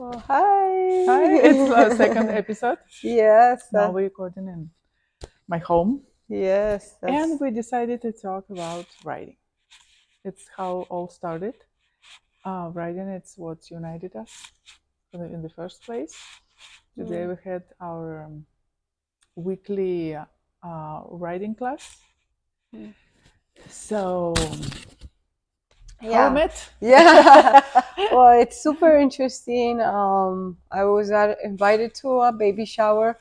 Oh, hi. Hi, it's our second episode. Yes. Now we're recording in my home. Yes. And we decided to talk about writing. It's how all started. Writing, it's what united us in the first place. Today we had our weekly writing class. So, how we met? Yeah. Well, it's super interesting. I was invited to a baby shower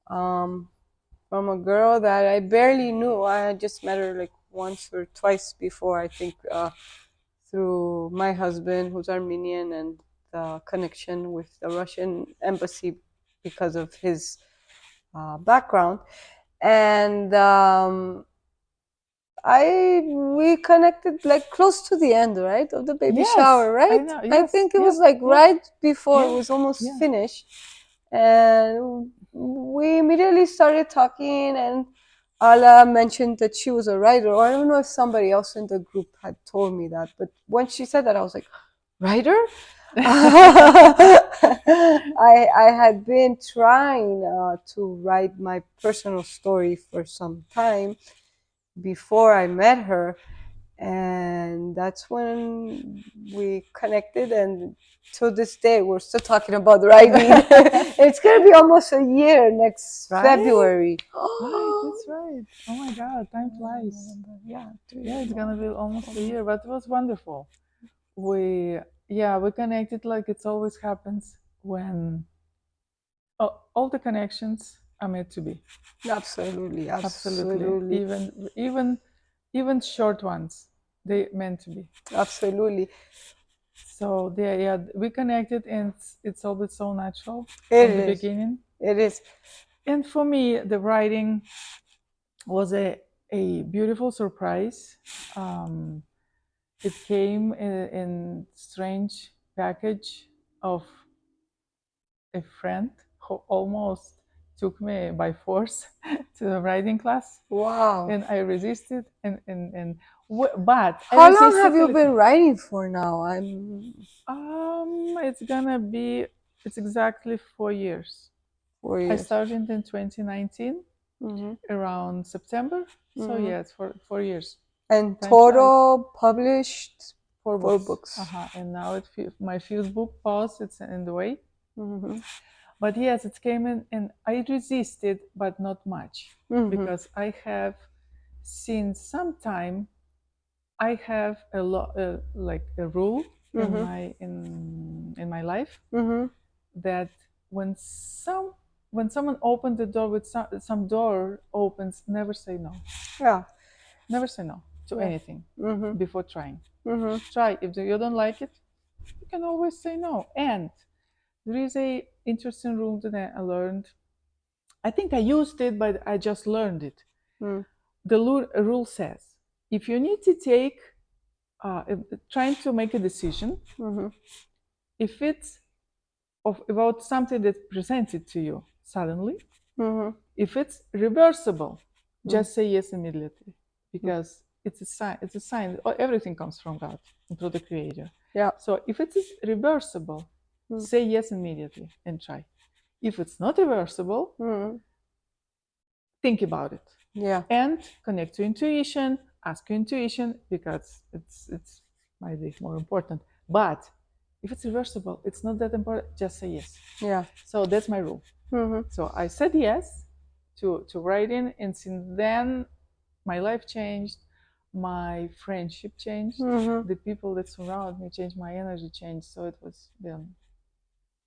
from a girl that I barely knew. I had just met her like once or twice before, I think, through my husband, who's Armenian, and the connection with the Russian embassy because of his background. And we connected like close to the end, right, of the baby shower, I right? know. I Yes. think it Yeah. was like right before Yeah. it was almost Yeah. finished, and we immediately started talking. And Ala mentioned that she was a writer, or I don't know if somebody else in the group had told me that, but when she said that, I was like, writer? I had been trying to write my personal story for some time before I met her, and that's when we connected. And to this day, we're still talking about writing. It's gonna be almost a year next Right? February. Right, that's right. Oh my God, time flies. Yeah, Yeah, it's gonna be almost a year, but it was wonderful. We connected like it's always happens when all the connections are meant to be. Absolutely, Absolutely. absolutely. Even short ones, they meant to be. Absolutely. So we connected, and it's always so natural It from the is. beginning. It is. And for me, the writing was a beautiful surprise. It came in strange package of a friend who almost took me by force to the writing class. Wow. And I resisted, but How long have you been writing for now? it's exactly 4 years. 4 years. I started in 2019, around September. So yeah, it's for 4 years. And Time total published Four four books. books. And now my fifth book, Pause, it's in the way. Mm-hmm. But yes, it came in, and I resisted, but not much, because I have, since some time, I have a lot, like a rule in my life, that when someone opens the door with some door opens, never say no. Yeah. Never say no to anything before trying. Mm-hmm. Try. If you don't like it, you can always say no. And there is a interesting rule that I learned. I think I used it, but I just learned it. The rule says, if you need to take, trying to make a decision, if it's about something that presented to you suddenly, if it's reversible, just say yes immediately, because it's a sign. It's a sign. Everything comes from God and through the Creator. Yeah. So if it is reversible, say yes immediately and try. If it's not reversible, think about it. Yeah. And connect to intuition. Ask your intuition, because it's might be more important. But if it's reversible, it's not that important. Just say yes. Yeah. So that's my rule. So I said yes to writing, and since then my life changed, my friendship changed, the people that surround me changed, my energy changed. So it was been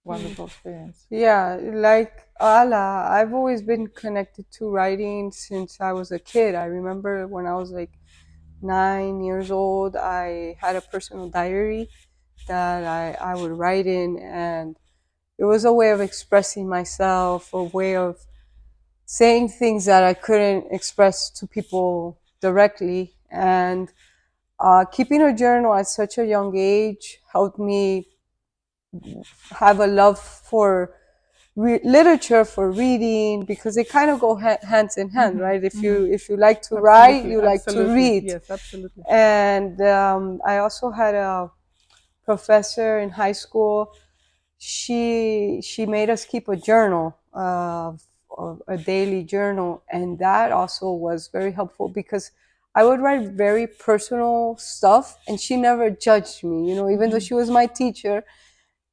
wonderful experience. Yeah, like Ala, I've always been connected to writing since I was a kid. I remember when I was like 9 years old, I had a personal diary that I would write in, and it was a way of expressing myself, a way of saying things that I couldn't express to people directly. And keeping a journal at such a young age helped me have a love for literature, for reading, because they kind of go hands in hand, right? If you like to write, you like to read. Yes, absolutely. And I also had a professor in high school. she made us keep a journal, of a daily journal, and that also was very helpful because I would write very personal stuff, and she never judged me. Even though she was my teacher,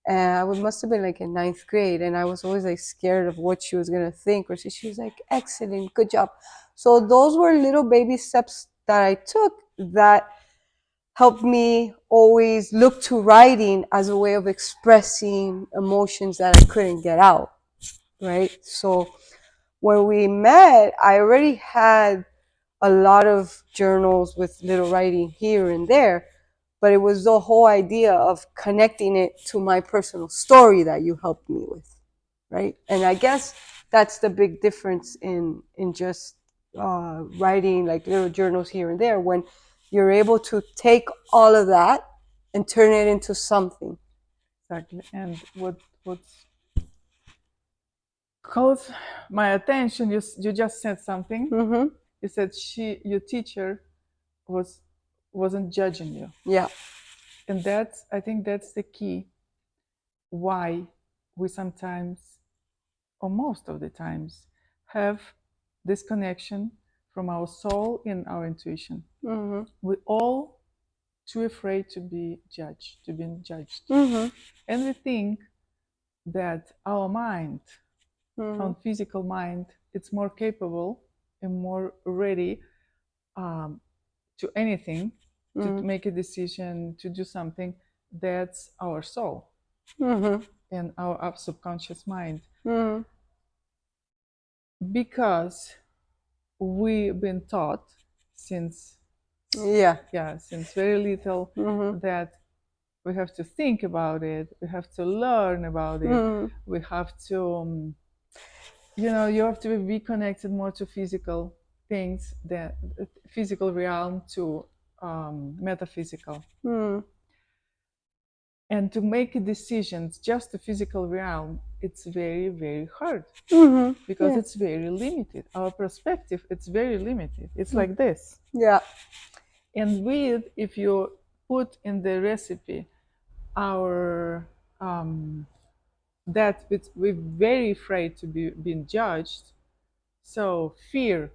and must have been like in ninth grade, and I was always like scared of what she was gonna think or say. She was like, "Excellent, good job." So those were little baby steps that I took that helped me always look to writing as a way of expressing emotions that I couldn't get out, right? So when we met, I already had a lot of journals with little writing here and there, but it was the whole idea of connecting it to my personal story that you helped me with, right? And I guess that's the big difference in just writing like little journals here and there, when you're able to take all of that and turn it into something. Exactly. And what's caught my attention, you just said something. Mm-hmm. You said your teacher was wasn't judging you, Yeah. and I think that's the key why we sometimes, or most of the times, have this connection from our soul and our intuition. Mm-hmm. We're all too afraid to be judged, to be judged. Mm-hmm. And we think that our mind, Mm-hmm. our physical mind, it's more capable and more ready um, to anything, to Mm-hmm. make a decision, to do something. That's our soul Mm-hmm. and our subconscious mind. Mm-hmm. Because we've been taught since, Yeah. yeah, since very little, Mm-hmm. that we have to think about it, we have to learn about it, Mm-hmm. we have to you have to be connected more to physical things, than physical realm, to metaphysical. Mm-hmm. And to make decisions just the physical realm, it's very, very hard, Mm-hmm. because Yeah. it's very limited. Our perspective, it's very limited. It's like this. Yeah. And if you put in the recipe our that we're very afraid to be being judged, so fear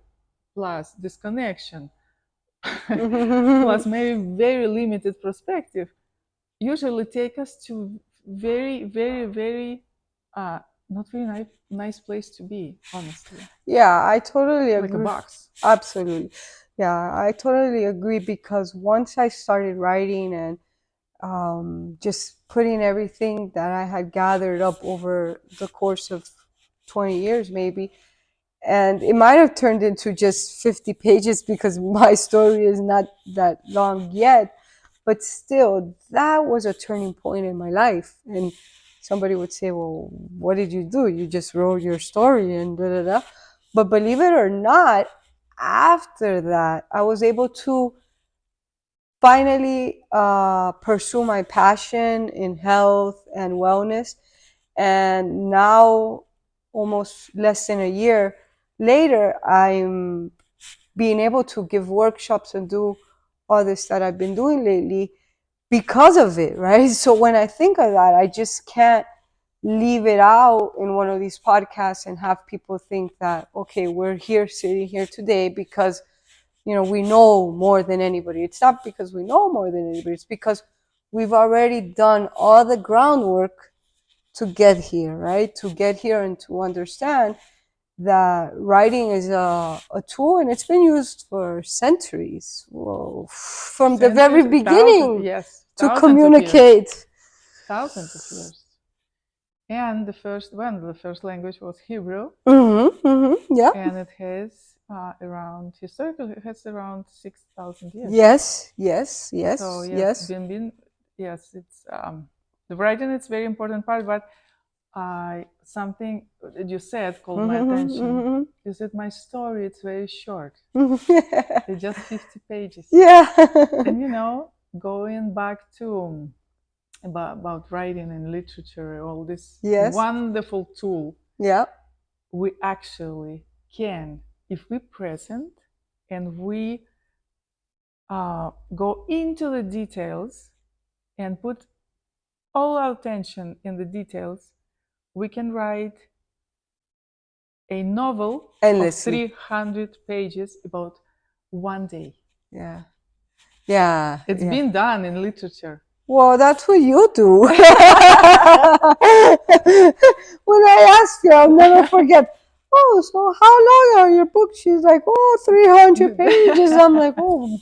plus disconnection plus maybe very limited perspective usually take us to very, very, very not very nice place to be, honestly. Yeah, I totally Like a agree. box. Absolutely. Yeah, I totally agree because once I started writing and just putting everything that I had gathered up over the course of 20 years, maybe, and it might have turned into just 50 pages because my story is not that long yet, but still, that was a turning point in my life. And somebody would say, well, what did you do? You just wrote your story and da da da. But believe it or not, after that, I was able to finally pursue my passion in health and wellness. And now, almost less than a year later, I'm being able to give workshops and do all this that I've been doing lately because of it, right? So when I think of that, I just can't leave it out in one of these podcasts and have people think that, okay, we're here sitting here today because we know more than anybody. It's not because we know more than anybody, it's because we've already done all the groundwork to get here, right? To get here and to understand that writing is a tool, and it's been used for centuries, well, from the very Centuries, thousands, beginning, yes, to thousands of years. communicate. Thousands of years. And the first language was Hebrew, Mm-hmm, mm-hmm, yeah. and it has historically, it has around 6,000 years. Yes, yes, So yes, yes, yes. yes, it's the writing is very important part, but something that you said called my attention. Mm-hmm, You said my story, it's very short. mm-hmm. It's just 50 pages. Yeah. And going back to about writing and literature, all this Yes. wonderful tool, Yeah. we actually can, if we present and we go into the details and put all our attention in the details, we can write a novel of Endlessly. 300 pages about one day. Yeah. Yeah. It's Yeah. been done in literature. Well, that's what you do. When I asked her, I'll never forget. Oh, so how long are your books? She's like, oh, 300 pages. I'm like, oh,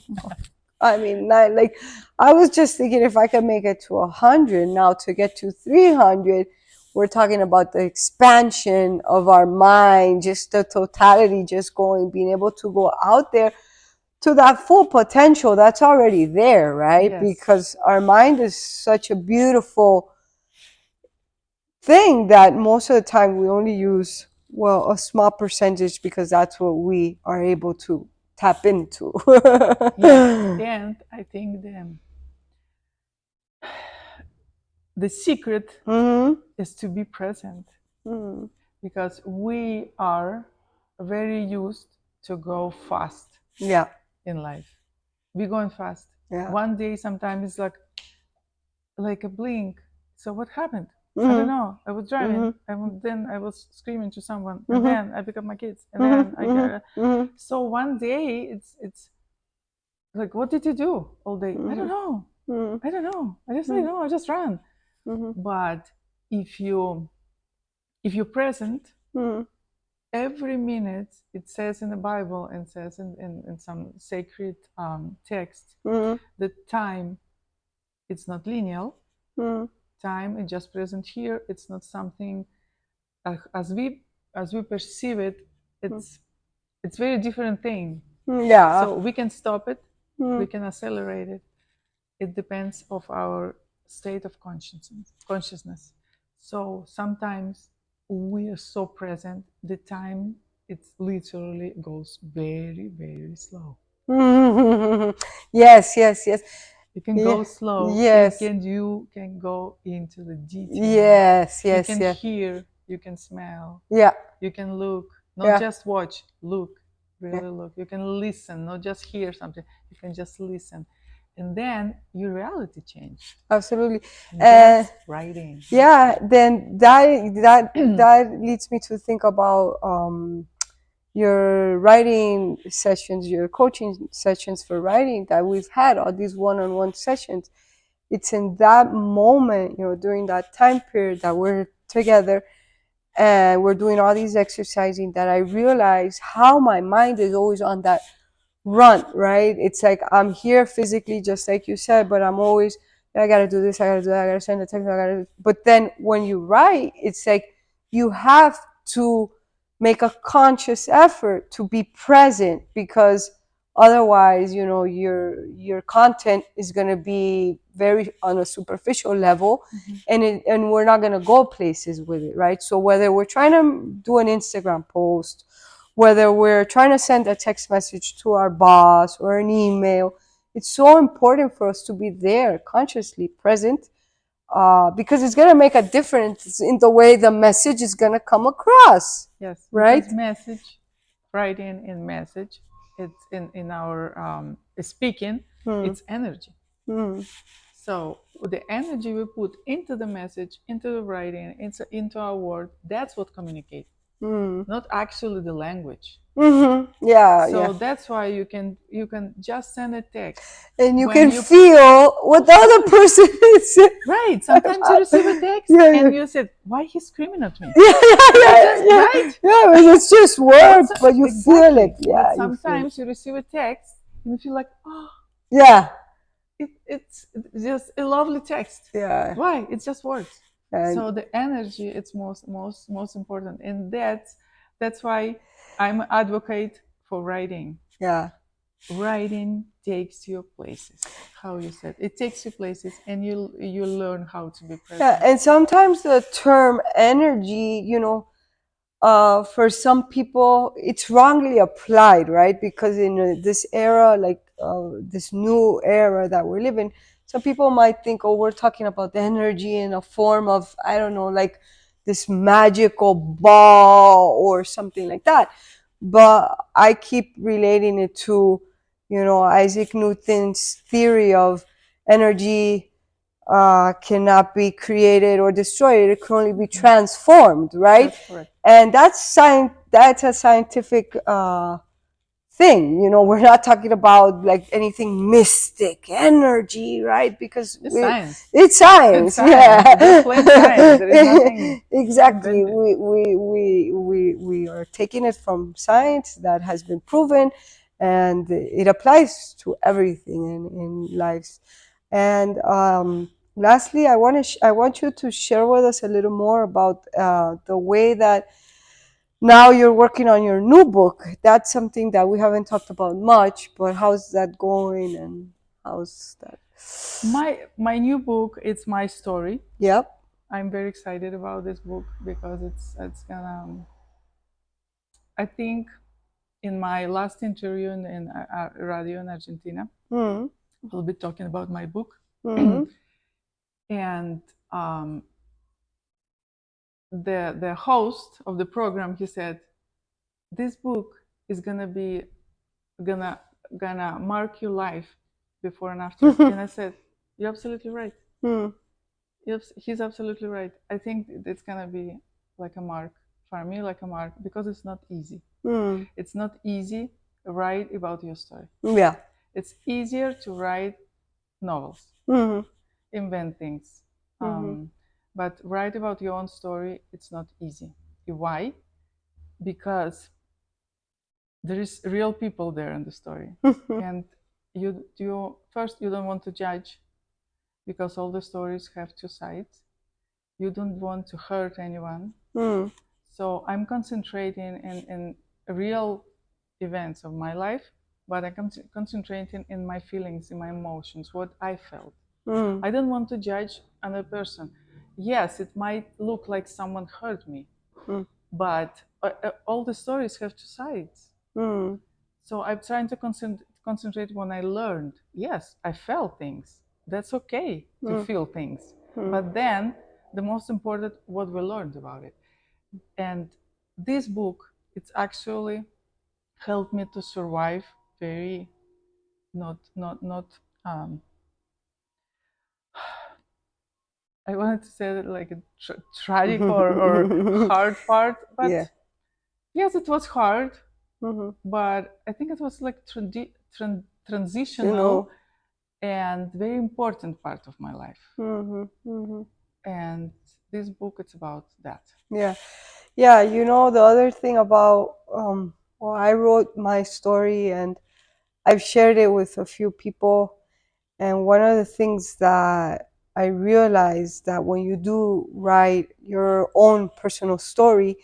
I mean, like, I was just thinking if I could make it to 100, now to get to 300, we're talking about the expansion of our mind, just the totality, just going, being able to go out there to that full potential that's already there, right? Yes. Because our mind is such a beautiful thing that most of the time we only use, well, a small percentage because that's what we are able to tap into. Yeah, and I think the secret is to be present, because we are very used to go fast Yeah. in life. We're going fast. Yeah. One day, sometimes it's like a blink. So what happened? I don't know. I was driving. Then I was screaming to someone, and then I pick up my kids, and then I got. So one day, it's like, what did you do all day? I don't know. I don't know. I just don't know. I just ran. But if you're present, every minute, it says in the Bible and says in some sacred text, the time, it's not linear. Time is just present here. It's not something as we perceive it. It's very different thing. Yeah. So we can stop it. We can accelerate it. It depends of our state of consciousness. So sometimes we are so present, the time, it literally goes very, very slow. Yes, yes, yes. You can Yeah. go slow, Yes. and you can go into the detail. Yes, You yes, can yes. hear, you can smell, Yeah. you can look, not Yeah. just watch, look, Yeah. really look. You can listen, not just hear something. You can just listen, and then your reality change. Absolutely. And that's writing. Yeah, then that leads me to think about your writing sessions, your coaching sessions for writing that we've had, all these one-on-one sessions. It's in that moment, during that time period that we're together and we're doing all these exercising, that I realize how my mind is always on that run, right? It's like I'm here physically, just like you said, but I'm always, I gotta do this, I gotta do that, I gotta send a text, I gotta. But then when you write, it's like you have to make a conscious effort to be present, because otherwise, your content is gonna be very on a superficial level, and we're not gonna go places with it, right? So whether we're trying to do an Instagram post, whether we're trying to send a text message to our boss or an email, it's so important for us to be there, consciously present, because it's going to make a difference in the way the message is going to come across. Yes, right? Because message, writing in message, it's in our speaking, it's energy. So the energy we put into the message, into the writing, into our word, that's what communicates, not actually the language. Yeah, So yeah. that's why you can just send a text, And you when can feel what the other person is. right. Sometimes you receive a text Yeah, and yeah. you said, "Why he's screaming at me?" Yeah, And yeah, you yeah, just yeah. right. Yeah, it's just words, but you feel Exactly. it. Yeah, But you feel it. sometimes you receive a text and you feel like, oh, Yeah, it's just a lovely text. yeah. Why? It's just words. And So the energy, it's most important, and that's why I'm an advocate for writing. yeah. Writing takes you places. How you said it takes you places, and you learn how to be present. Yeah, and sometimes the term energy, for some people, it's wrongly applied, right? Because in this era, like this new era that we're living, some people might think, oh, we're talking about the energy in a form of, I don't know, like this magical ball or something like that. But I keep relating it to, Isaac Newton's theory of energy cannot be created or destroyed. It can only be transformed, right? That's correct. And that's a scientific thing. We're not talking about like anything mystic energy, right? Because It's science. it's It's science. science. Yeah. It's just plain science. There is nothing Exactly. invented. We are taking it from science that has been proven, and it applies to everything in lives. And lastly, I want you to share with us a little more about the way that now you're working on your new book. That's something that we haven't talked about much, but how's that going, and how's that? My new book, it's my story. Yep. I'm very excited about this book because it's gonna. I think in my last interview in radio in Argentina, Mm-hmm. I'll be talking about my book, Mm-hmm. and the host of the program, he said, "This book is gonna gonna mark your life before and after." And I said, "You're absolutely right. Mm-hmm. He's absolutely right. I think it's gonna be like a mark for me, like a mark, because it's not easy. Mm-hmm. It's not easy to write about your story. Yeah. It's easier to write novels, Mm-hmm. invent things, Mm-hmm. but write about your own story. It's not easy. Why? Because there is real people there in the story, and you first, you don't want to judge because all the stories have two sides. You don't want to hurt anyone. Mm-hmm. So I'm concentrating in real events of my life, but I'm concentrating in my feelings, in my emotions, what I felt. Mm-hmm. I don't want to judge another person. Yes, it might look like someone hurt me, but all the stories have two sides. Mm-hmm. So I'm trying to concentrate when I learned. Yes, I felt things. That's okay to feel things. But then the most important, what we learned about it. And this book, it's actually helped me to survive very not um, I wanted to say that like a tragic or hard part, Yeah. but yes, it was hard, Mm-hmm. but I think it was like You transitional know. and very important part of my life. Mm-hmm. Mm-hmm. And this book, it's about that. Yeah. Yeah. The other thing about well, I wrote my story and I've shared it with a few people. And one of the things that I realized that when you do write your own personal story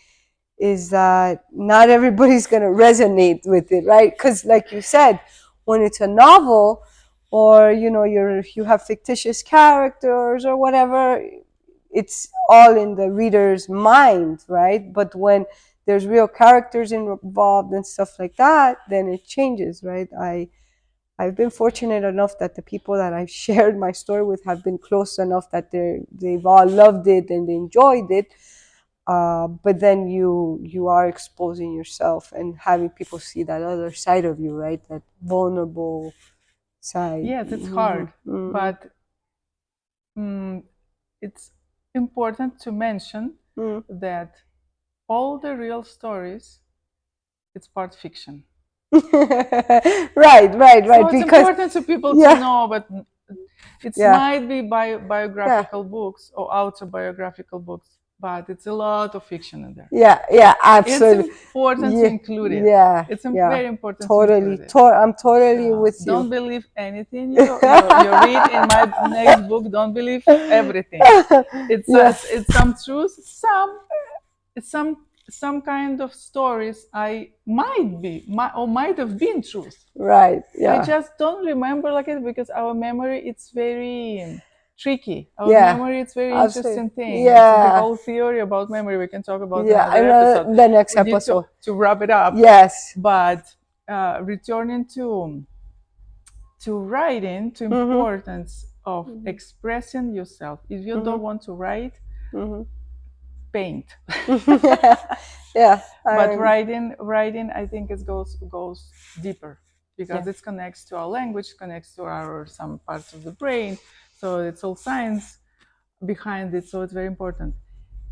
is that not everybody's going to resonate with it, right? Because like you said, when it's a novel or you have fictitious characters or whatever, it's all in the reader's mind, right? But when there's real characters involved and stuff like that, then it changes, right? I've been fortunate enough that the people that I've shared my story with have been close enough that they've all loved it and they enjoyed it. But then you are exposing yourself and having people see that other side of you, right? That vulnerable side. Yes, it's Mm-hmm. hard, Mm-hmm. but mm, it's important to mention that all the real stories, it's part fiction. Right. So it's Because important to people to yeah, know, but it yeah, might be yeah. biographical books or autobiographical books, but it's a lot of fiction in there. Yeah, It's absolutely. important to Yeah, include it. yeah, It's yeah. very important to Totally. include it. I'm totally So with you. don't believe anything you read in my next book. Don't believe everything. Yeah, It's some truth, some kind of stories I might have been truth. right. I Yeah, just don't remember like it because our memory it's very tricky. Our yeah. memory it's very Absolutely. interesting thing. It's the Yeah, whole theory about memory. We can talk about yeah. another And episode. the next We need episode. to wrap it up. Yes. But returning to writing, to Mm-hmm. importance of expressing yourself. If you Mm-hmm. don't want to write, Mm-hmm. paint. Yeah. But I'm. writing I think it goes deeper Yeah. because it connects to our language, connects to our some parts of the brain. So it's all science behind it. So it's very important.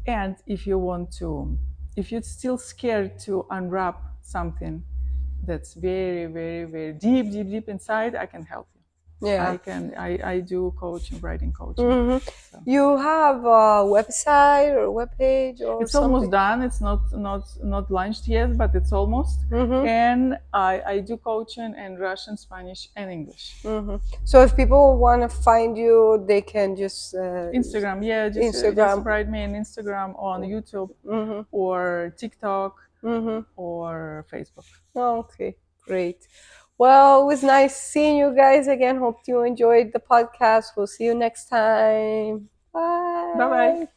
And if you want to, if you're still scared to unwrap something that's very, very, very deep, deep, deep inside, I can help you. Yeah. I do coaching, writing coaching. Hmm. So You have a website or webpage or it's almost something? done. It's not launched yet, but it's almost. Hmm. And I do coaching in Russian, Spanish, and English. Hmm. So if people want to find you, they can just Instagram, yeah, just Instagram. write me on Instagram, on YouTube, Hmm. or TikTok, Hmm. or Facebook. Okay, great. Well, it was nice seeing you guys again. Hope you enjoyed the podcast. We'll see you next time. Bye bye. Bye.